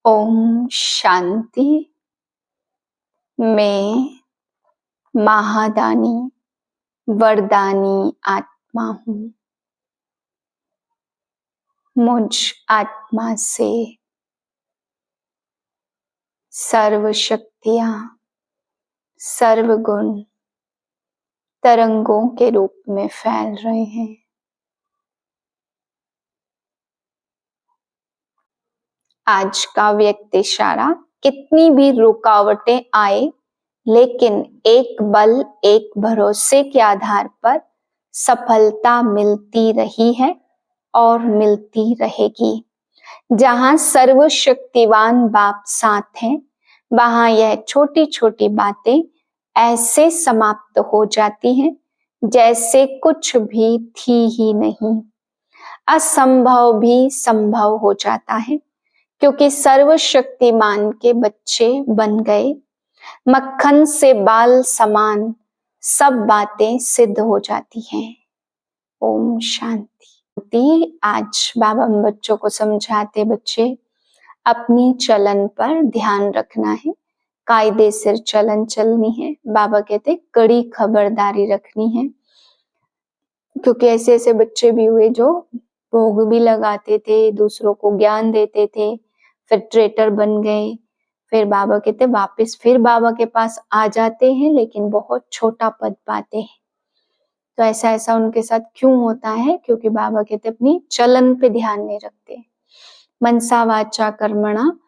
ओम शांति। मैं महादानी वरदानी आत्मा हूँ। मुझ आत्मा से सर्व शक्तियाँ, सर्व गुण तरंगों के रूप में फैल रहे हैं। आज का व्यक्त इशारा, कितनी भी रुकावटें आए लेकिन एक बल, एक भरोसे के आधार पर सफलता मिलती रही है और मिलती रहेगी। जहां सर्वशक्तिवान बाप साथ हैं, वहां यह छोटी छोटी बातें ऐसे समाप्त हो जाती हैं जैसे कुछ भी थी ही नहीं। असंभव भी संभव हो जाता है क्योंकि सर्वशक्तिमान के बच्चे बन गए। मक्खन से बाल समान सब बातें सिद्ध हो जाती हैं। ओम शांति। आज बाबा हम बच्चों को समझाते, बच्चे अपनी चलन पर ध्यान रखना है, कायदे से चलन चलनी है। बाबा कहते कड़ी खबरदारी रखनी है, क्योंकि ऐसे ऐसे बच्चे भी हुए जो भोग भी लगाते थे, दूसरों को ज्ञान देते थे, फिर ट्रेटर बन गए। फिर बाबा कहते वापस फिर बाबा के पास आ जाते हैं, लेकिन बहुत छोटा पद पाते हैं। तो ऐसा ऐसा उनके साथ क्यों होता है? क्योंकि बाबा कहते अपनी चलन पे ध्यान नहीं रखते। मनसा वाचा कर्मणा,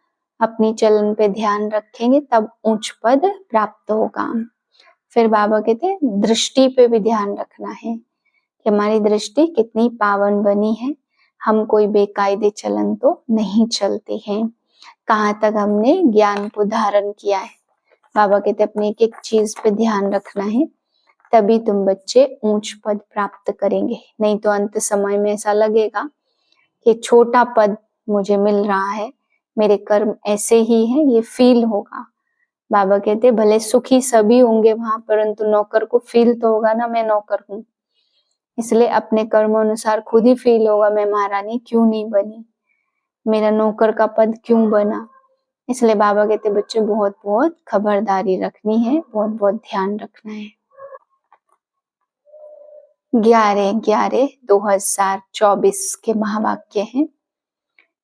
अपनी चलन पे ध्यान रखेंगे तब उच्च पद प्राप्त होगा। फिर बाबा कहते दृष्टि पे भी ध्यान रखना है कि हमारी दृष्टि कितनी पावन बनी है, हम कोई बेकायदे चलन तो नहीं चलते हैं। कहाँ तक हमने ज्ञान को धारण किया है। बाबा कहते अपनी एक एक चीज पे ध्यान रखना है, तभी तुम बच्चे ऊंच पद प्राप्त करेंगे। नहीं तो अंत समय में ऐसा लगेगा कि छोटा पद मुझे मिल रहा है, मेरे कर्म ऐसे ही हैं, ये फील होगा। बाबा कहते भले सुखी सभी होंगे वहां, परंतु नौकर को फील तो होगा ना मैं नौकर हूँ। इसलिए अपने कर्म अनुसार खुद ही फील होगा, मैं महारानी क्यों नहीं बनी, मेरा नौकर का पद क्यों बना। इसलिए बाबा कहते बच्चे बहुत बहुत खबरदारी रखनी है, बहुत बहुत ध्यान रखना है। 11/11/2024 के महावाक्य हैं।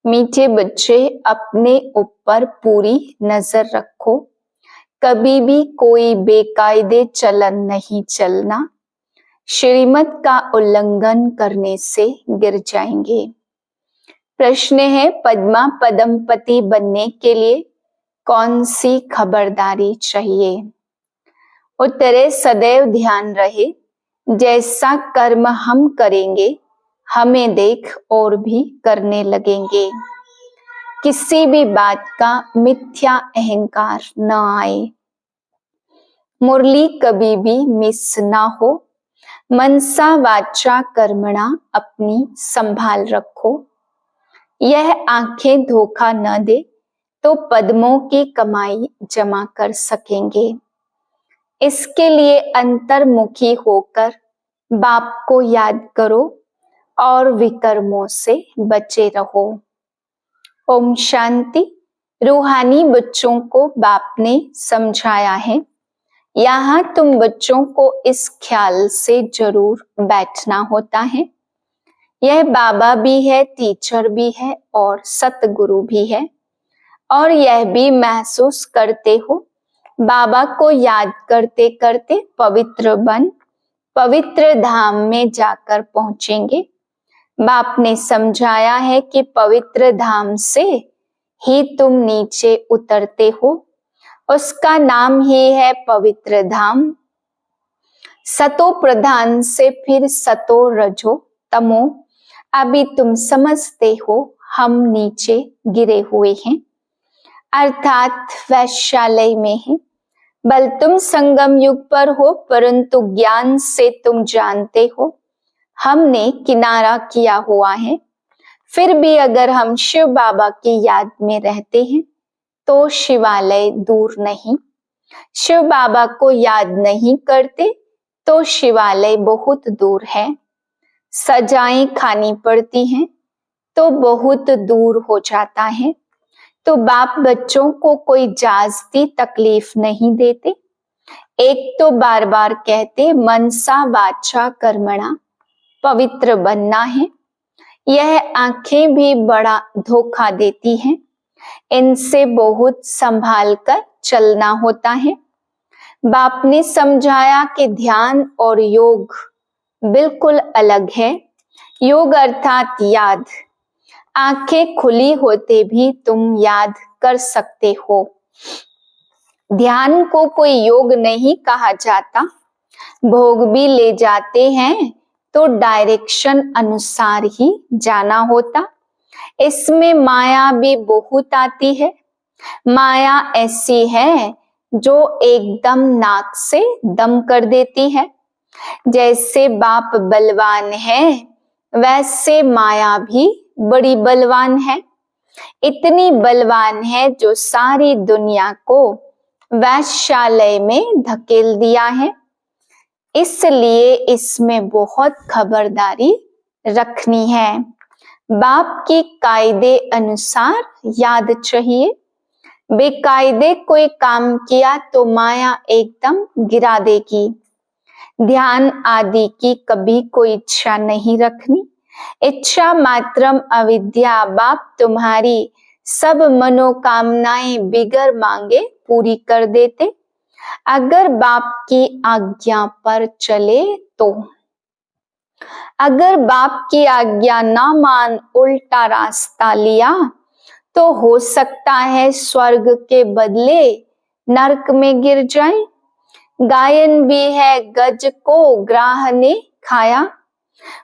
मीठे बच्चे अपने ऊपर पूरी नजर रखो, कभी भी कोई बेकायदे चलन नहीं चलना। श्रीमत का उल्लंघन करने से गिर जाएंगे। प्रश्न है, पद्मा पदमपति बनने के लिए कौन सी खबरदारी चाहिए? उत्तर है, सदैव ध्यान रहे जैसा कर्म हम करेंगे हमें देख और भी करने लगेंगे। किसी भी बात का मिथ्या अहंकार न आए। मुरली कभी भी मिस ना हो। मनसा वाचा कर्मणा अपनी संभाल रखो। यह आंखें धोखा न दे तो पद्मों की कमाई जमा कर सकेंगे। इसके लिए अंतर्मुखी होकर बाप को याद करो और विकर्मों से बचे रहो। ओम शांति। रूहानी बच्चों को बाप ने समझाया है, यहाँ तुम बच्चों को इस ख्याल से जरूर बैठना होता है, यह बाबा भी है, टीचर भी है और सतगुरु भी है। और यह भी महसूस करते हो, बाबा को याद करते करते पवित्र बन पवित्र धाम में जाकर पहुंचेंगे। बाप ने समझाया है कि पवित्र धाम से ही तुम नीचे उतरते हो, उसका नाम ही है पवित्र धाम। सतो प्रधान से फिर सतो रजो तमो, अभी तुम समझते हो हम नीचे गिरे हुए हैं, अर्थात वैश्यालय में है। बल तुम संगम युग पर हो, परंतु ज्ञान से तुम जानते हो हमने किनारा किया हुआ है। फिर भी अगर हम शिव बाबा की याद में रहते हैं तो शिवालय दूर नहीं। शिव बाबा को याद नहीं करते तो शिवालय बहुत दूर है। सजाएं खानी पड़ती हैं तो बहुत दूर हो जाता है। तो बाप बच्चों को कोई जास्ती तकलीफ नहीं देते। एक तो बार बार कहते मनसा वाचा कर्मणा, पवित्र बनना है। यह आंखें भी बड़ा धोखा देती हैं, इनसे बहुत संभाल कर चलना होता है। बाप ने समझाया कि ध्यान और योग बिल्कुल अलग है। योग अर्थात याद। आंखें खुली होते भी तुम याद कर सकते हो। ध्यान को कोई योग नहीं कहा जाता। भोग भी ले जाते हैं तो डायरेक्शन अनुसार ही जाना होता। इसमें माया भी बहुत आती है। माया ऐसी है जो एकदम नाक से दम कर देती है। जैसे बाप बलवान है, वैसे माया भी बड़ी बलवान है। इतनी बलवान है जो सारी दुनिया को वैश्यालय में धकेल दिया है। इसलिए इसमें बहुत खबरदारी रखनी है। बाप की कायदे अनुसार याद चाहिए। बेकायदे कोई काम किया तो माया एकदम गिरा देगी। ध्यान आदि की कभी कोई इच्छा नहीं रखनी। इच्छा मात्रम अविद्या। बाप तुम्हारी सब मनोकामनाएं बिगर मांगे पूरी कर देते, अगर बाप की आज्ञा पर चले तो। अगर बाप की आज्ञा ना मान उल्टा रास्ता लिया तो हो सकता है स्वर्ग के बदले नरक में गिर जाए। गायन भी है, गज को ग्राह ने खाया।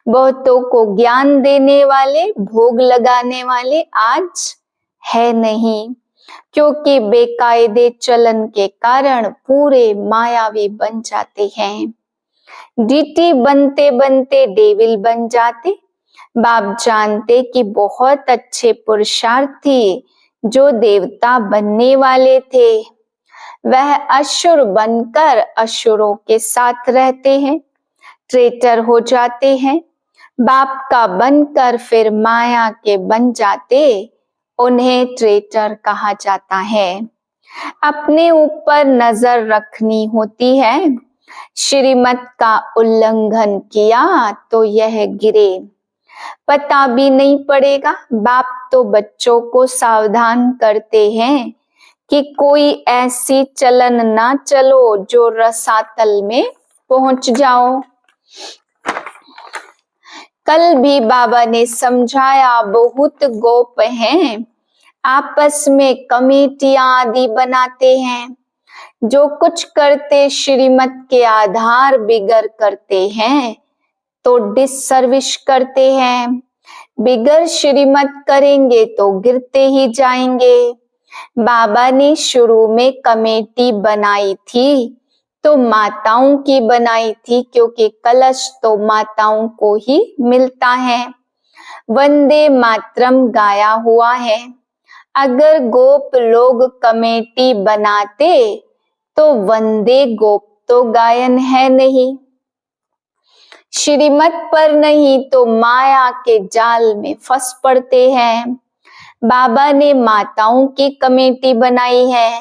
बहुतों को ज्ञान देने वाले, भोग लगाने वाले आज है नहीं, क्योंकि बेकायदे चलन के कारण पूरे मायावी बन जाते हैं। डीटी बनते बनते डेविल बन जाते। बाप जानते कि बहुत अच्छे पुरुषार्थी जो देवता बनने वाले थे, वह असुर बनकर असुरों के साथ रहते हैं, ट्रेटर हो जाते हैं। बाप का बनकर फिर माया के बन जाते, उन्हें ट्रेटर कहा जाता है। अपने ऊपर नजर रखनी होती है। श्रीमत का उल्लंघन किया तो यह गिरे, पता भी नहीं पड़ेगा। बाप तो बच्चों को सावधान करते हैं कि कोई ऐसी चलन ना चलो जो रसातल में पहुंच जाओ। कल भी बाबा ने समझाया, बहुत गोप हैं, आपस में कमेटियां आदि बनाते हैं, जो कुछ करते श्रीमत के आधार बिगर करते हैं तो डिससर्विस करते हैं। बिगर श्रीमत करेंगे तो गिरते ही जाएंगे। बाबा ने शुरू में कमेटी बनाई थी तो माताओं की बनाई थी, क्योंकि कलश तो माताओं को ही मिलता है। वंदे मातरम गाया हुआ है। अगर गोप लोग कमेटी बनाते तो वंदे गोप तो गायन है नहीं। श्रीमत पर नहीं तो माया के जाल में फंस पड़ते हैं। बाबा ने माताओं की कमेटी बनाई है,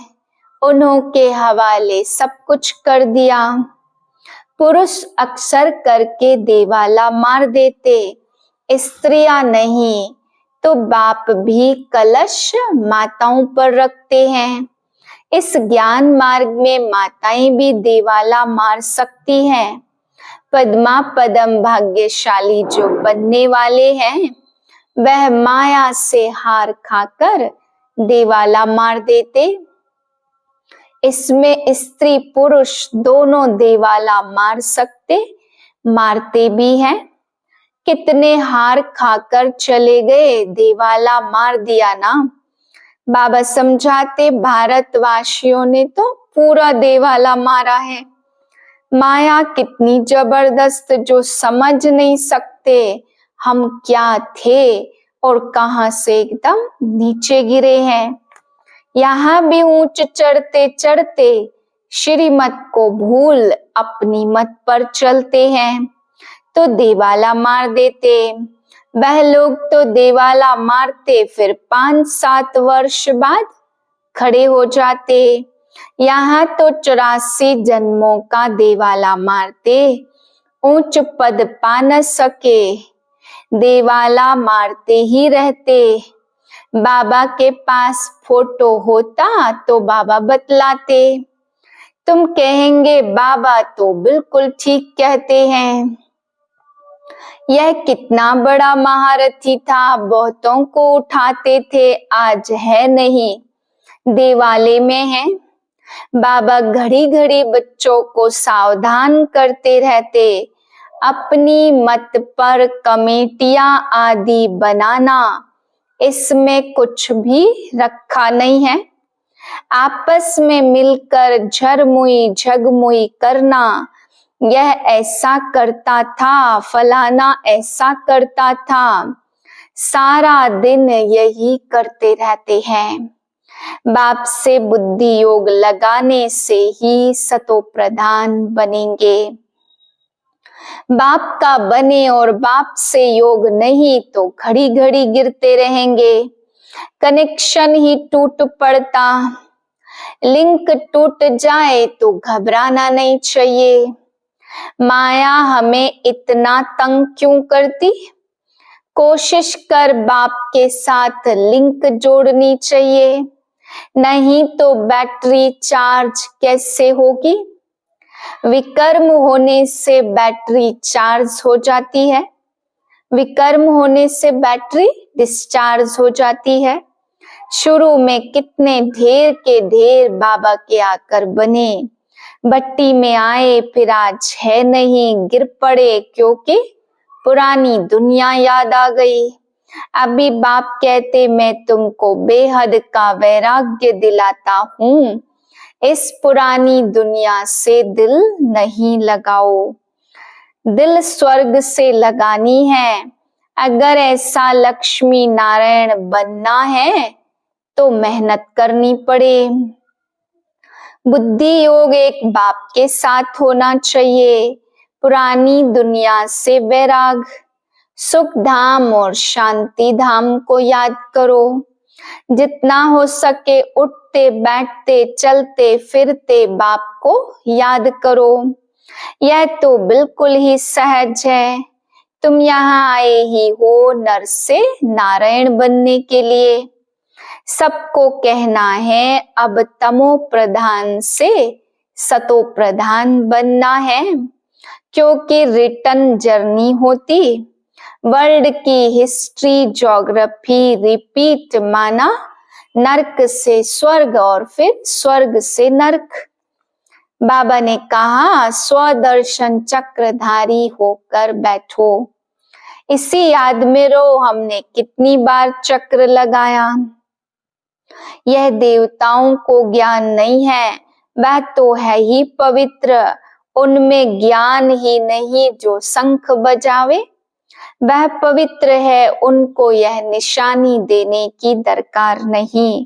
उन्हों के हवाले सब कुछ कर दिया। पुरुष अक्सर करके देवाला मार देते, स्त्रियां नहीं, तो बाप भी कलश माताओं पर रखते हैं। इस ज्ञान मार्ग में माताएं भी देवाला मार सकती हैं। पद्मा पदम भाग्यशाली जो बनने वाले हैं, वह माया से हार खाकर देवाला मार देते। इसमें स्त्री पुरुष दोनों देवाला मार सकते, मारते भी हैं। कितने हार खाकर चले गए, देवाला मार दिया ना। बाबा समझाते, भारतवासियों ने तो पूरा देवाला मारा है। माया कितनी जबरदस्त, जो समझ नहीं सकते हम क्या थे और कहां से एकदम नीचे गिरे हैं। यहाँ भी ऊंच चढ़ते चढ़ते श्रीमत को भूल अपनी मत पर चलते हैं तो देवाला मार देते। वह लोग तो देवाला मारते, फिर 5-7 वर्ष बाद खड़े हो जाते। यहाँ तो 84 जन्मों का देवाला मारते, ऊंच पद पा न सके, देवाला मारते ही रहते। बाबा के पास फोटो होता तो बाबा बतलाते। तुम कहेंगे बाबा तो बिल्कुल ठीक कहते हैं, यह कितना बड़ा महारथी था, बहुतों को उठाते थे, आज है नहीं, देवाले में है। बाबा घड़ी घड़ी बच्चों को सावधान करते रहते, अपनी मत पर कमेटियां आदि बनाना, इसमें कुछ भी रखा नहीं है। आपस में मिलकर झरमुई झगमुई करना, यह ऐसा करता था, फलाना ऐसा करता था, सारा दिन यही करते रहते हैं। बाप से बुद्धि योग लगाने से ही सतो प्रधान बनेंगे। बाप का बने और बाप से योग नहीं तो घड़ी घड़ी गिरते रहेंगे, कनेक्शन ही टूट पड़ता। लिंक टूट जाए तो घबराना नहीं चाहिए। माया हमें इतना तंग क्यों करती? कोशिश कर बाप के साथ लिंक जोड़नी चाहिए, नहीं तो बैटरी चार्ज कैसे होगी? विकर्म होने से बैटरी चार्ज हो जाती है, विकर्म होने से बैटरी डिस्चार्ज हो जाती है। शुरू में कितने ढेर के ढेर बाबा के आकर बने, भट्टी में आए, फिर आज है नहीं, गिर पड़े क्योंकि पुरानी दुनिया याद आ गई। अभी बाप कहते मैं तुमको बेहद का वैराग्य दिलाता हूँ, इस पुरानी दुनिया से दिल नहीं लगाओ, दिल स्वर्ग से लगानी है। अगर ऐसा लक्ष्मी नारायण बनना है तो मेहनत करनी पड़े। बुद्धि योग एक बाप के साथ होना चाहिए, पुरानी दुनिया से वैराग, सुख धाम और शांति धाम को याद करो। जितना हो सके उठते बैठते चलते फिरते बाप को याद करो, यह तो बिल्कुल ही सहज है। तुम यहाँ आए ही हो नर से नारायण बनने के लिए। सबको कहना है अब तमो प्रधान से सतो प्रधान बनना है, क्योंकि रिटर्न जर्नी होती, वर्ल्ड की हिस्ट्री ज्योग्राफी रिपीट माना, नरक से स्वर्ग और फिर स्वर्ग से नरक। बाबा ने कहा स्वदर्शन चक्रधारी होकर बैठो, इसी याद में रहो। हमने कितनी बार चक्र लगाया। यह देवताओं को ज्ञान नहीं है, वह तो है ही पवित्र, उनमें ज्ञान ही नहीं जो शंख बजावे, वह पवित्र है, उनको यह निशानी देने की दरकार नहीं।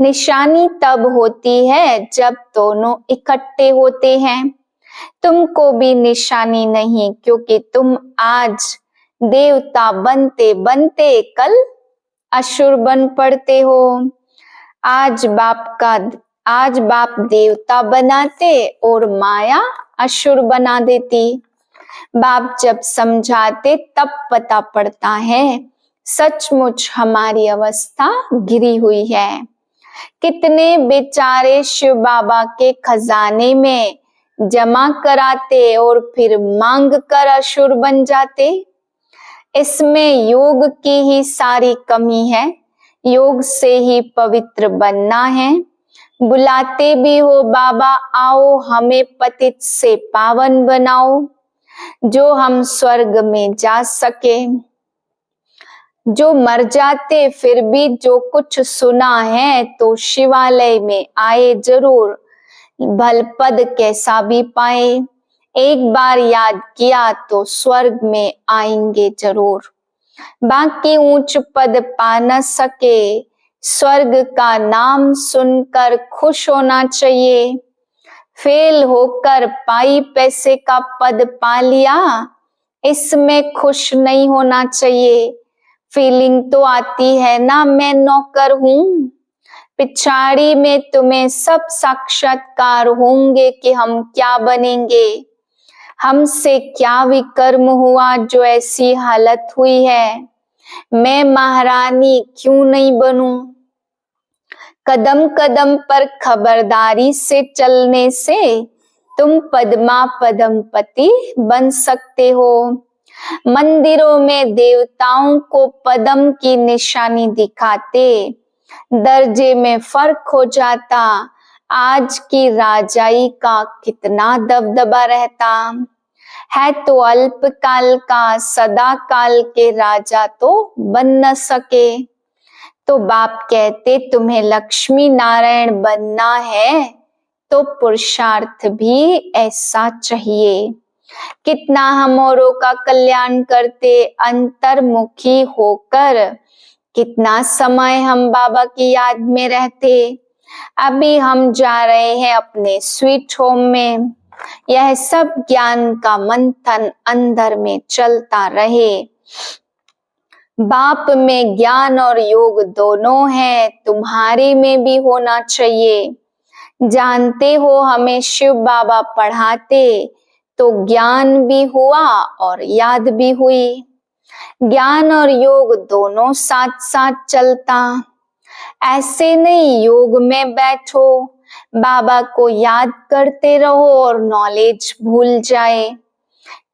निशानी तब होती है जब दोनों इकट्ठे होते हैं। तुमको भी निशानी नहीं, क्योंकि तुम आज देवता बनते बनते कल असुर बन पड़ते हो। आज बाप देवता बनाते और माया असुर बना देती। बाप जब समझाते तब पता पड़ता है सचमुच हमारी अवस्था गिरी हुई है। कितने बेचारे शिव बाबा के खजाने में जमा कराते और फिर मांग कर असुर बन जाते। इसमें योग की ही सारी कमी है, योग से ही पवित्र बनना है। बुलाते भी हो बाबा आओ हमें पतित से पावन बनाओ, जो हम स्वर्ग में जा सके। जो मर जाते फिर भी जो कुछ सुना है तो शिवालय में आए जरूर, भल पद कैसा भी पाए। एक बार याद किया तो स्वर्ग में आएंगे जरूर। बाकी ऊंच पद पा न सके, स्वर्ग का नाम सुनकर खुश होना चाहिए। फेल होकर पाई पैसे का पद पा लिया, इसमें खुश नहीं होना चाहिए। फीलिंग तो आती है ना मैं नौकर हूँ, पिछाड़ी में तुम्हें सब साक्षात्कार होंगे कि हम क्या बनेंगे, हमसे क्या विकर्म हुआ जो ऐसी हालत हुई है, मैं महारानी क्यों नहीं बनूं। कदम कदम पर खबरदारी से चलने से तुम पद्मा पद्मपति बन सकते हो। मंदिरों में देवताओं को पद्म की निशानी दिखाते दर्जे में फर्क हो जाता, आज की राजाई का कितना दबदबा रहता। है तो अल्प काल का, सदा काल के राजा तो बन न सके। तो बाप कहते तुम्हें लक्ष्मी नारायण बनना है तो पुरुषार्थ भी ऐसा चाहिए। कितना हम औरों का कल्याण करते अंतर्मुखी होकर, कितना समय हम बाबा की याद में रहते। अभी हम जा रहे हैं अपने स्वीट होम में, यह सब ज्ञान का मंथन अंदर में चलता रहे। बाप में ज्ञान और योग दोनों है, तुम्हारे में भी होना चाहिए। जानते हो हमें शिव बाबा पढ़ाते तो ज्ञान भी हुआ और याद भी हुई। ज्ञान और योग दोनों साथ साथ चलता। ऐसे नहीं योग में बैठो, बाबा को याद करते रहो और नॉलेज भूल जाए।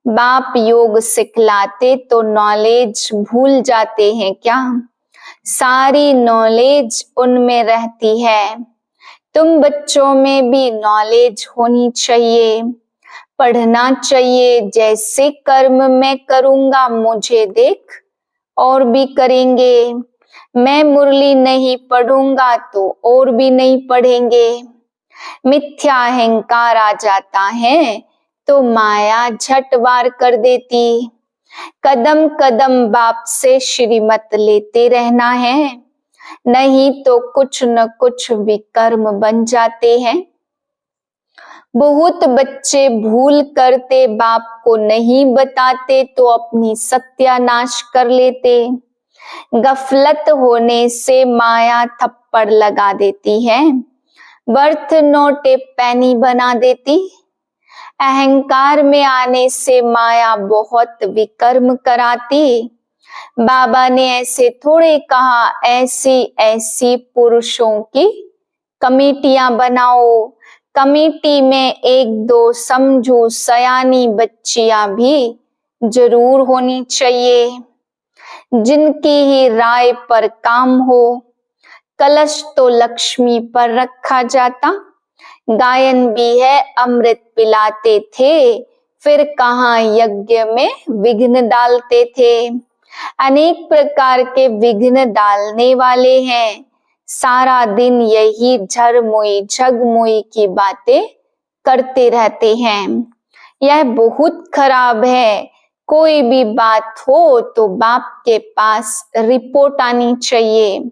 बाप योग सिखलाते तो नॉलेज भूल जाते हैं क्या? सारी नॉलेज उनमें रहती है। तुम बच्चों में भी नॉलेज होनी चाहिए, पढ़ना चाहिए। जैसे कर्म मैं करूंगा मुझे देख और भी करेंगे। मैं मुरली नहीं पढ़ूंगा तो और भी नहीं पढ़ेंगे। मिथ्या अहंकार आ जाता है तो माया झट वार कर देती। कदम कदम बाप से श्रीमत लेते रहना है, नहीं तो कुछ न कुछ विकर्म बन जाते हैं। बहुत बच्चे भूल करते बाप को नहीं बताते तो अपनी सत्यानाश कर लेते। गफलत होने से माया थप्पड़ लगा देती है, वर्थ नोट पैनी बना देती। अहंकार में आने से माया बहुत विकर्म कराती। बाबा ने ऐसे थोड़े कहा ऐसी ऐसी पुरुषों की कमेटियां बनाओ, कमेटी में एक दो समझू सयानी बच्चियां भी जरूर होनी चाहिए, जिनकी ही राय पर काम हो। कलश तो लक्ष्मी पर रखा जाता। गायन भी है अमृत पिलाते थे, फिर कहाँ यज्ञ में विघ्न डालते थे। अनेक प्रकार के विघ्न डालने वाले हैं। सारा दिन यही झरमुई झगमुई की बातें करते रहते हैं। यह बहुत खराब है। कोई भी बात हो तो बाप के पास रिपोर्ट आनी चाहिए।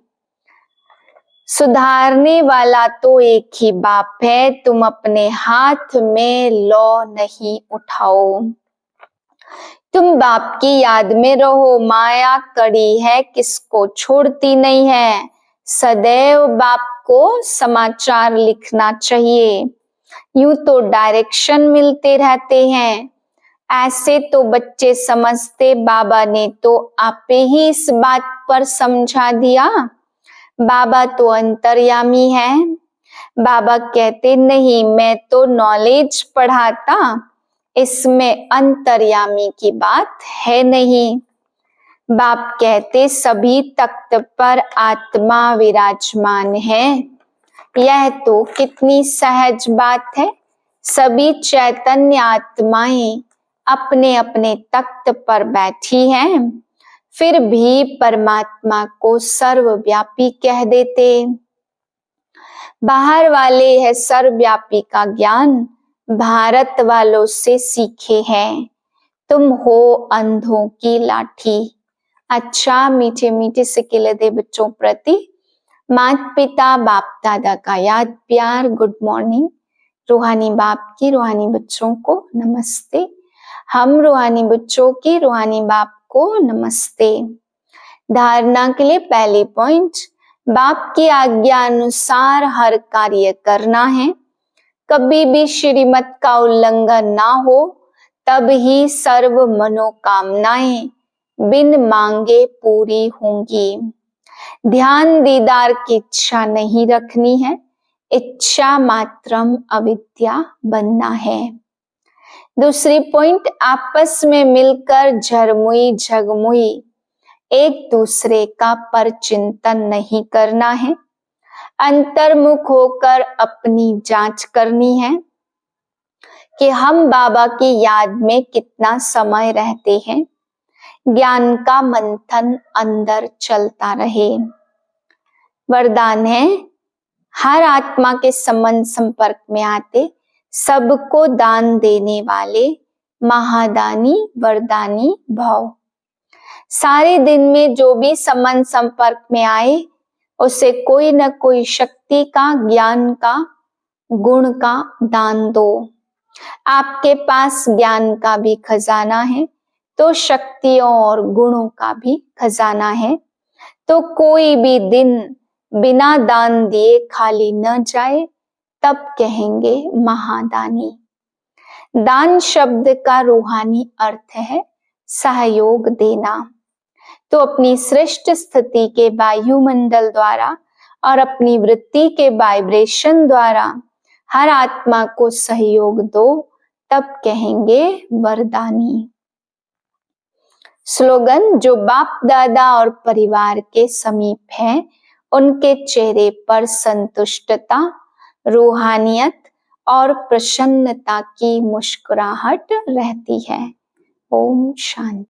सुधारने वाला तो एक ही बाप है, तुम अपने हाथ में लौ नहीं उठाओ। तुम बाप की याद में रहो, माया कड़ी है किसको छोड़ती नहीं है। सदैव बाप को समाचार लिखना चाहिए, यूं तो डायरेक्शन मिलते रहते हैं। ऐसे तो बच्चे समझते बाबा ने तो आपे ही इस बात पर समझा दिया, बाबा तो अंतर्यामी है। बाबा कहते नहीं मैं तो नॉलेज पढ़ाता, इसमें अंतर्यामी की बात है नहीं। बाप कहते सभी तख्त पर आत्मा विराजमान है। यह तो कितनी सहज बात है। सभी चैतन्य आत्माएं अपने अपने तख्त पर बैठी हैं, फिर भी परमात्मा को सर्वव्यापी कह देते। बाहर वाले है सर्वव्यापी का ज्ञान भारत वालों से सीखे हैं। तुम हो अंधों की लाठी। अच्छा मीठे मीठे सिक्के दे बच्चों प्रति माता पिता बाप दादा का याद प्यार गुड मॉर्निंग। रूहानी बाप की रूहानी बच्चों को नमस्ते। हम रूहानी बच्चों की रूहानी बाप को नमस्ते। धारणा के लिए पहली पॉइंट, बाप की आज्ञा अनुसार हर कार्य करना है। कभी भी श्रीमत का उल्लंघन ना हो, तब ही सर्व मनोकामनाएं बिन मांगे पूरी होंगी। ध्यान दीदार की इच्छा नहीं रखनी है, इच्छा मात्रम अविद्या बनना है। दूसरी पॉइंट, आपस में मिलकर झरमुई झगमुई एक दूसरे का परचिंतन नहीं करना है। अंतर्मुख होकर अपनी जांच करनी है कि हम बाबा की याद में कितना समय रहते हैं। ज्ञान का मंथन अंदर चलता रहे। वरदान है, हर आत्मा के संबंध संपर्क में आते सबको दान देने वाले महादानी वरदानी भव। सारे दिन में जो भी संबंध संपर्क में आए, उसे कोई न कोई शक्ति का, ज्ञान का, गुण का दान दो। आपके पास ज्ञान का भी खजाना है, तो शक्तियों और गुणों का भी खजाना है। तो कोई भी दिन बिना दान दिए खाली न जाए, तब कहेंगे महादानी। दान शब्द का रूहानी अर्थ है सहयोग देना। तो अपनी श्रेष्ठ स्थिति के वायुमंडल द्वारा और अपनी वृत्ति के वाइब्रेशन द्वारा हर आत्मा को सहयोग दो, तब कहेंगे वरदानी। स्लोगन, जो बाप दादा और परिवार के समीप है, उनके चेहरे पर संतुष्टता, रूहानियत और प्रसन्नता की मुस्कुराहट रहती है। ओम शांति।